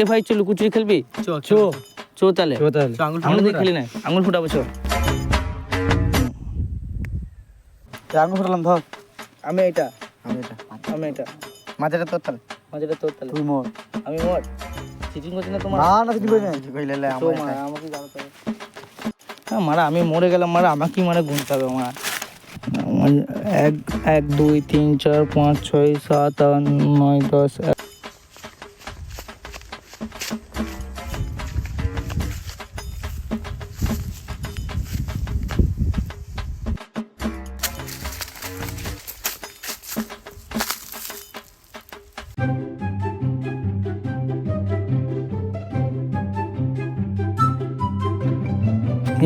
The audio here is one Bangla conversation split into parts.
এ ভাই চো লুকোচুরি খেলবি? চো চো তাহলে আমরা দিয়ে খেলি না, আঙুল ফুটাবো চো। আঙুল ফুটালাম ধর। আমি এটা আমি এটা আমি এটা মাঝেটা তোর তাহলে। মাঝেটা তোর তাহলে। তুই মোর। আমি মোট চিটিং করছি না তোমার? না না কিছু কই না কিছু কইলে চো মারা আমাকে জানাতে হবে। হ্যাঁ মারা আমি মরে গেলাম মারা, আমাকেই মারা গুনতে হবে আমার। 1 1 2 3 4 5 6 7 8 9 10।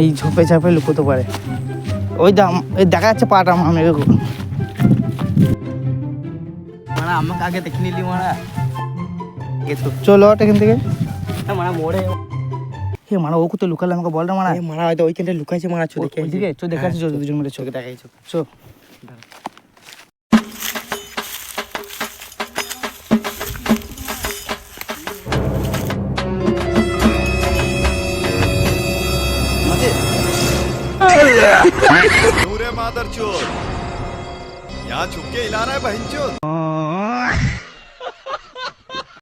এই ঝোপে ঝাপে লুকোতে পারে। ওই দাম এই দেখা যাচ্ছে পাটা আমি মারা আমাকে আগে দেখে নিলি মারা। চলো এখান থেকে। মারা মোড়ে হে মারা ও কোথায় লুকালে আমাকে বল না মারা। মারা হয়তো ওইখানটা লুকাইছে মারা। চো দেখে ওইদিকে চো দেখা যাচ্ছে দুজন মিলে চোখে দেখাইছো। চো। नूरे मादरचोद यहाँ छुप के हिला रहा है बहनचोद।